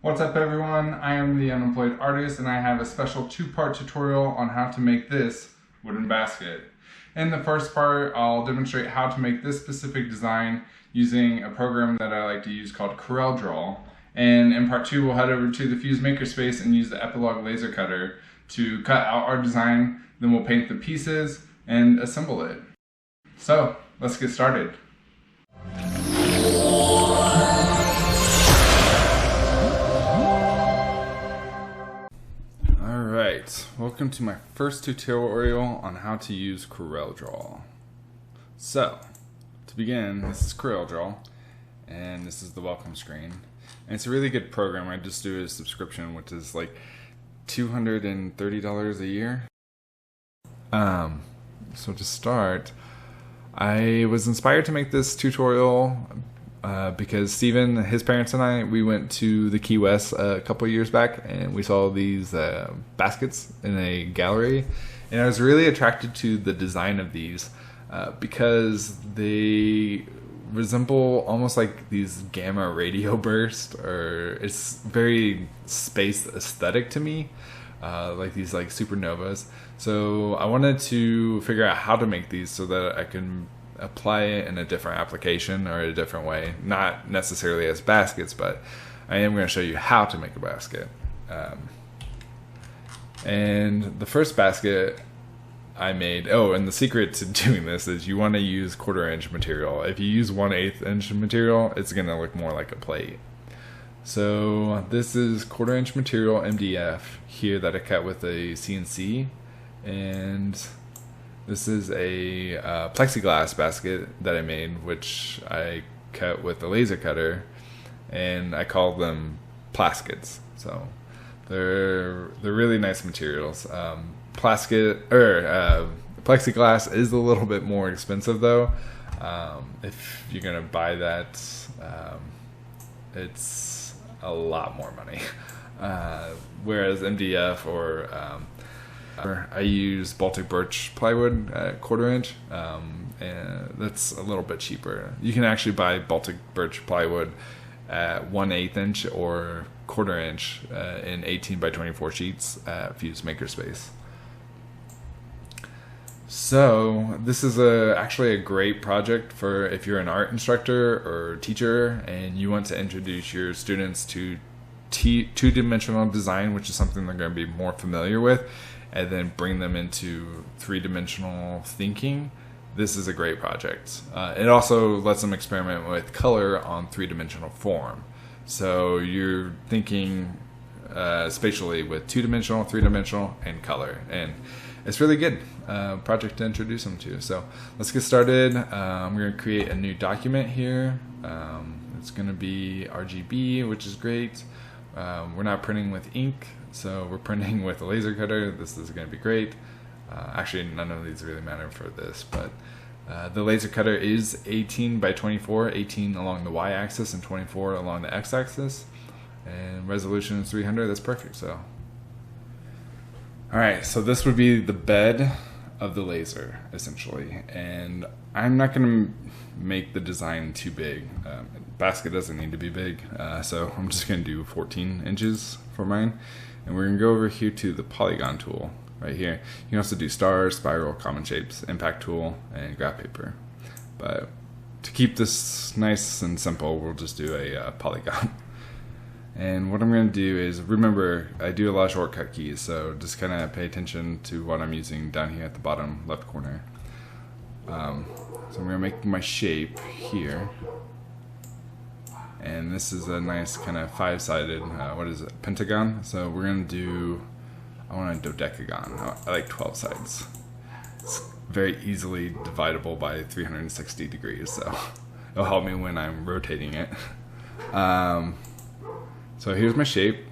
What's up everyone, I am the Unemployed Artist and I have a special two-part tutorial on how to make this wooden basket. In the first part, I'll demonstrate how to make this specific design using a program that I like to use called Coreldraw. And in part 2, we'll head over to the Fuse Makerspace and use the Epilogue laser cutter to cut out our design, then we'll paint the pieces and assemble it. So, let's get started. Alright, welcome to my first tutorial on how to use Coreldraw. So, to begin, this is Coreldraw, and this is the welcome screen. And it's a really good program. I just do a subscription, which is like $230 a year. So to start, I was inspired to make this tutorial because Steven, his parents, and I, we went to the Key West a couple years back and we saw these baskets in a gallery, and I was really attracted to the design of these because they resemble almost like these gamma radio bursts, or it's very space aesthetic to me, like these like supernovas. So I wanted to figure out how to make these so that I can apply it in a different application or a different way, not necessarily as baskets, but I am going to show you how to make a basket. And the first basket I made, and the secret to doing this is you want to use 1/4 inch material. If you use 1/8 inch material, it's going to look more like a plate. So this is 1/4 inch material MDF here that I cut with a CNC, and this is a plexiglass basket that I made, which I cut with a laser cutter, and I call them plaskets. So they're really nice materials. Plexiglass is a little bit more expensive though. If you're gonna buy that, it's a lot more money. Whereas MDF or I use Baltic birch plywood at 1/4 inch, and that's a little bit cheaper. You can actually buy Baltic birch plywood at 1/8 inch or 1/4 inch in 18 by 24 sheets at Fuse Makerspace. So this is actually a great project for if you're an art instructor or teacher and you want to introduce your students to two-dimensional design, which is something they're going to be more familiar with, and then bring them into three-dimensional thinking. This is a great project. It also lets them experiment with color on three-dimensional form. So you're thinking spatially with two-dimensional, three-dimensional, and color. And it's really good project to introduce them to. So let's get started. I'm going to create a new document here. It's going to be RGB, which is great. We're not printing with ink, so we're printing with a laser cutter. This is going to be great. Actually, none of these really matter for this, but the laser cutter is 18 by 24, 18 along the y-axis and 24 along the x-axis, and resolution is 300. That's perfect. So, all right, so this would be the bed of the laser, essentially, and I'm not going to make the design too big. Basket doesn't need to be big, so I'm just going to do 14 inches for mine. And we're going to go over here to the polygon tool right here. You can also do stars, spiral, common shapes, impact tool, and graph paper. But to keep this nice and simple, we'll just do a polygon. And what I'm going to do is, remember, I do a lot of shortcut keys, so just kind of pay attention to what I'm using down here at the bottom left corner. So I'm going to make my shape here. And this is a nice kind of five-sided, pentagon. So we're going to do, I want a dodecagon. I like 12 sides. It's very easily dividable by 360 degrees, so it'll help me when I'm rotating it. So here's my shape,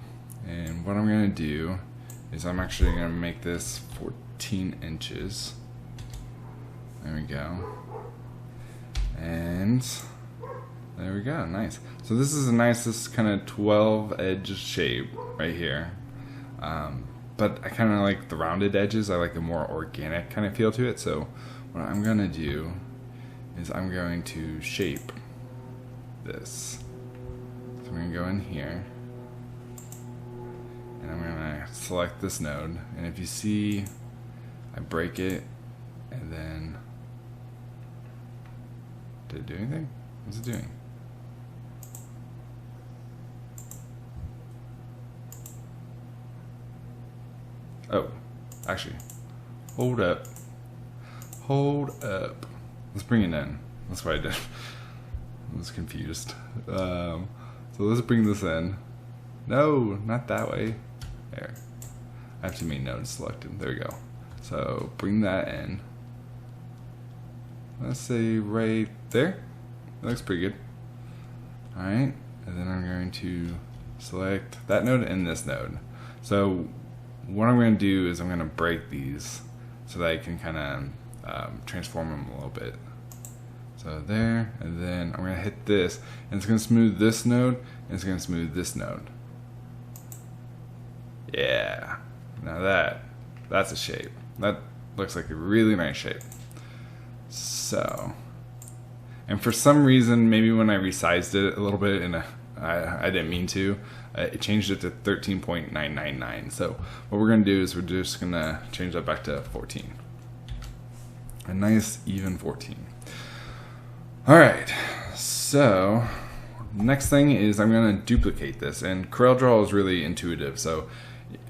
and what I'm going to do is I'm actually going to make this 14 inches. There we go. And there we go, nice. So this is a nice, kind of 12-edge shape right here. But I kind of like the rounded edges. I like the more organic kind of feel to it. So what I'm going to do is I'm going to shape this. So I'm going to go in here. And I'm gonna select this node, and if you see, I break it, and then, did it do anything? What's it doing? Oh, actually, hold up. Let's bring it in. That's what I did. I was confused. So let's bring this in. No, not that way. There. I have too many nodes selected. There we go. So bring that in. Let's say right there. That looks pretty good. Alright, and then I'm going to select that node and this node. So what I'm going to do is I'm going to break these so that I can kind of transform them a little bit. So there, and then I'm going to hit this, and it's going to smooth this node, and it's going to smooth this node. Yeah, now that's a shape. That looks like a really nice shape. So, and for some reason, maybe when I resized it a little bit, and I didn't mean to, it changed it to 13.999. So what we're going to do is we're just going to change that back to 14. A nice even 14. Alright, so next thing is I'm going to duplicate this, and Coreldraw is really intuitive, so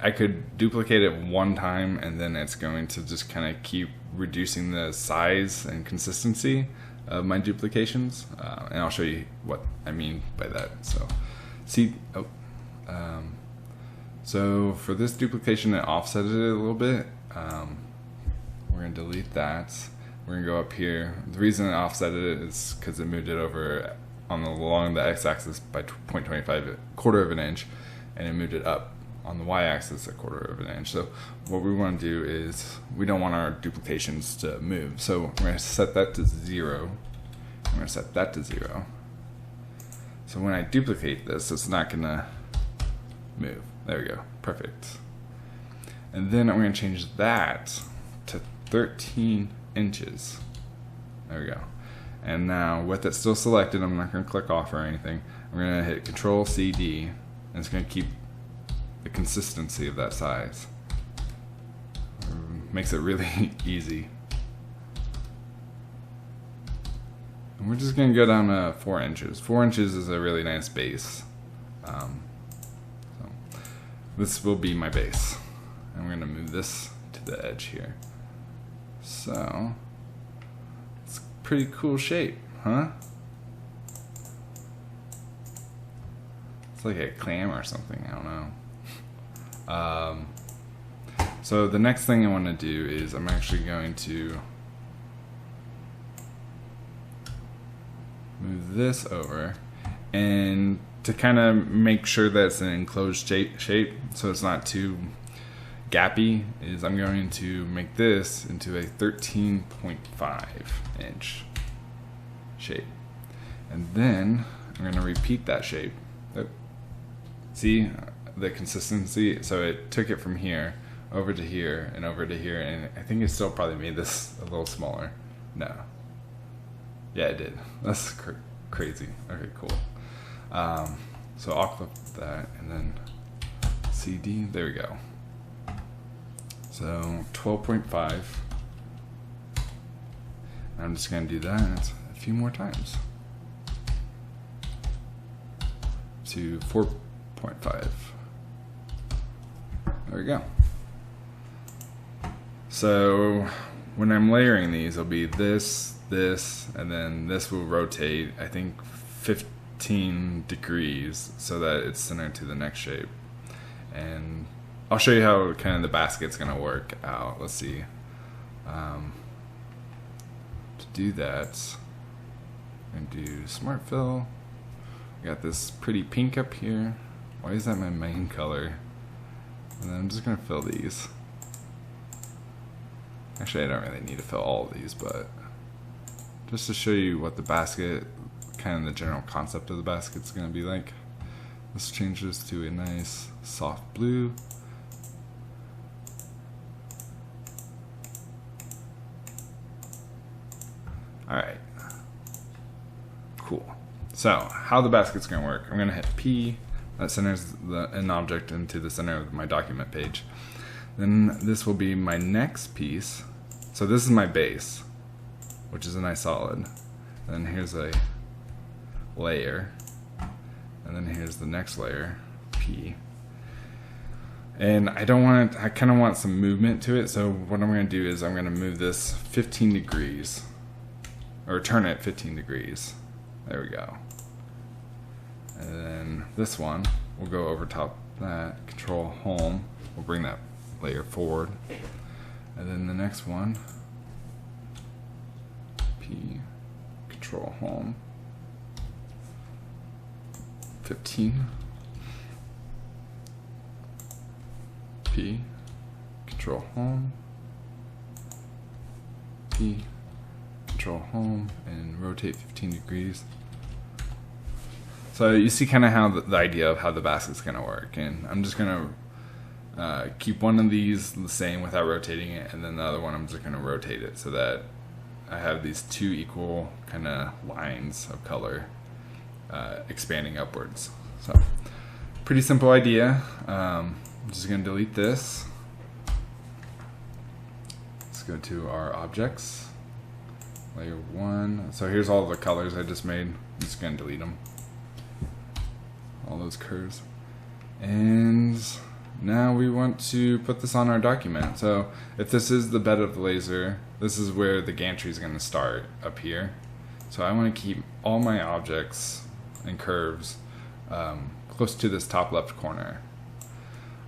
I could duplicate it one time and then it's going to just kind of keep reducing the size and consistency of my duplications, and I'll show you what I mean by that. So see, so for this duplication it offsetted it a little bit. We're going to delete that. We're going to go up here. The reason it offsetted it is because it moved it over along the x-axis by 0.25, quarter of an inch, and it moved it up on the y-axis a quarter of an inch. So what we want to do is we don't want our duplications to move. So we're going to set that to 0. I'm going to set that to 0. So when I duplicate this, it's not going to move. There we go. Perfect. And then I'm going to change that to 13 inches. There we go. And now with it still selected, I'm not going to click off or anything. I'm going to hit Control CD, and it's going to keep the consistency of that size. Makes it really easy. And we're just going to go down to 4 inches. 4 inches is a really nice base. So this will be my base. I'm going to move this to the edge here. So it's a pretty cool shape, huh? It's like a clam or something, I don't know. So the next thing I want to do is I'm actually going to move this over, and to kind of make sure that it's an enclosed shape so it's not too gappy, is I'm going to make this into a 13.5 inch shape, and then I'm going to repeat that shape. Oh. See the consistency? So it took it from here over to here and over to here, and I think it still probably made this a little smaller. No. Yeah, it did. That's crazy. Okay, cool. So I'll clip that and then CD. There we go. So 12.5. I'm just going to do that a few more times to 4.5. There we go. So when I'm layering these, it'll be this, and then this will rotate, I think, 15 degrees so that it's centered to the next shape. And I'll show you how kind of the basket's going to work out. Let's see. To do that, I'm going to do Smart Fill. I got this pretty pink up here. Why is that my main color? And then I'm just going to fill these. Actually, I don't really need to fill all of these, but just to show you what the basket, kind of the general concept of the basket is going to be like. Let's change this to a nice soft blue. Alright. Cool. So, how the basket's going to work. I'm going to hit P, That centers an object into the center of my document page. Then this will be my next piece. So this is my base, which is a nice solid. Then here's a layer. And then here's the next layer, P. And I kind of want some movement to it. So what I'm going to do is I'm going to move this 15 degrees. Or turn it 15 degrees. There we go. And then this one, we'll go over top that, Control Home. We'll bring that layer forward. And then the next one, P, Control Home, 15, P, Control Home, P, Control Home, and rotate 15 degrees. So you see kind of how the idea of how the basket's going to work, and I'm just going to keep one of these the same without rotating it, and then the other one I'm just going to rotate it so that I have these two equal kind of lines of color expanding upwards. So pretty simple idea. I'm just going to delete this. Let's go to our objects, layer 1. So here's all the colors I just made. I'm just going to delete them. All those curves. And now we want to put this on our document. So if this is the bed of the laser, this is where the gantry is going to start up here. So I want to keep all my objects and curves close to this top left corner.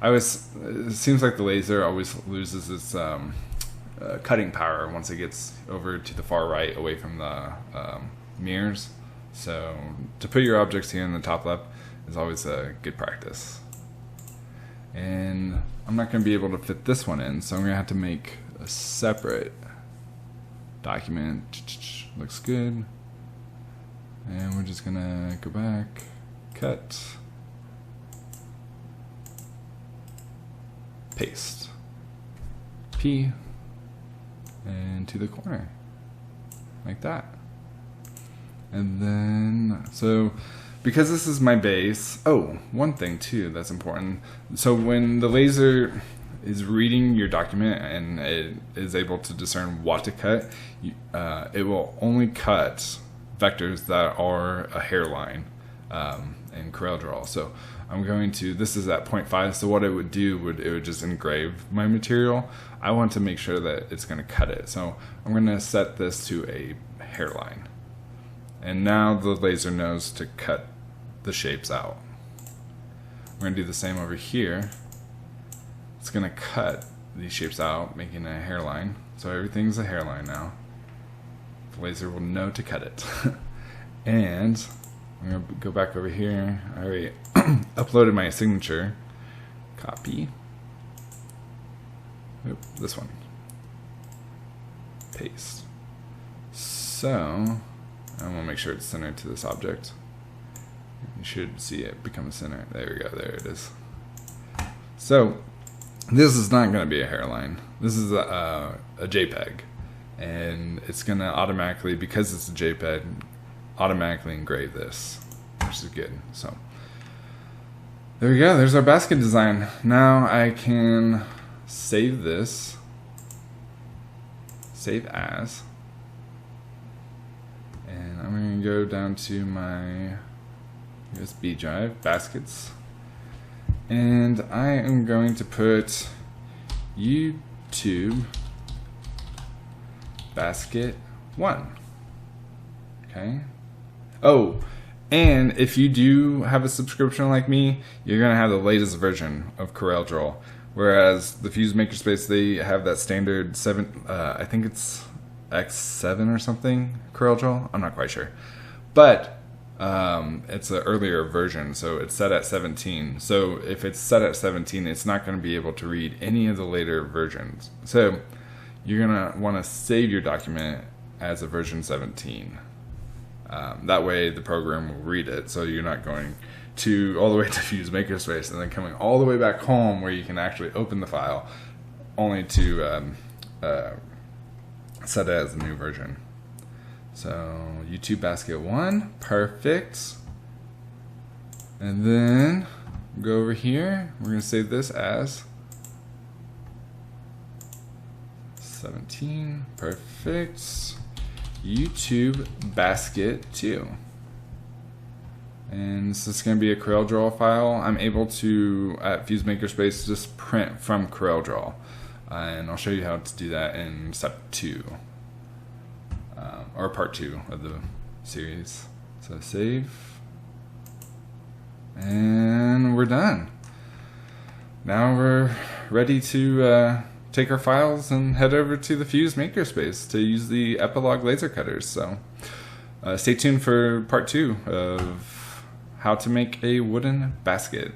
It seems like the laser always loses its cutting power once it gets over to the far right away from the mirrors. So to put your objects here in the top left is always a good practice. And I'm not going to be able to fit this one in, so I'm going to have to make a separate document. Looks good. And we're just going to go back, cut, paste, P, and to the corner, like that. And then, so because this is my base, oh, one thing too that's important. So when the laser is reading your document and it is able to discern what to cut, it will only cut vectors that are a hairline in Coreldraw. So I'm going to, this is at 0.5, so what it would do, it would just engrave my material. I want to make sure that it's going to cut it. So I'm going to set this to a hairline. And now the laser knows to cut the shapes out. We're going to do the same over here. It's going to cut these shapes out, making a hairline. So everything's a hairline now. The laser will know to cut it. And I'm going to go back over here. I already uploaded my signature. Copy. Oop, this one. Paste. So I want to make sure it's centered to this object. You should see it become a center. There we go. There it is. So this is not going to be a hairline. This is a JPEG, and it's going to automatically, because it's a JPEG, automatically engrave this, which is good. So there we go. There's our basket design. Now I can save this. Save as. And I'm going to go down to my USB drive, baskets, and I am going to put YouTube basket 1. Okay. Oh, and if you do have a subscription like me, you're going to have the latest version of Coreldraw. Whereas the Fuse Makerspace, they have that standard 7, I think it's X7 or something, Coreldraw. I'm not quite sure. But it's an earlier version, so it's set at 17. So if it's set at 17, it's not going to be able to read any of the later versions. So you're going to want to save your document as a version 17. That way the program will read it, so you're not going to all the way to Fuse Makerspace and then coming all the way back home where you can actually open the file only to set it as a new version. So YouTube basket 1, perfect. And then go over here. We're going to save this as 17. Perfect. YouTube basket 2. And this is going to be a Coreldraw file. I'm able to, at Fuse Makerspace, just print from Coreldraw. And I'll show you how to do that in step 2. Or part 2 of the series. So save. And we're done. Now we're ready to take our files and head over to the Fuse Makerspace to use the Epilogue laser cutters. So stay tuned for part 2 of how to make a wooden basket.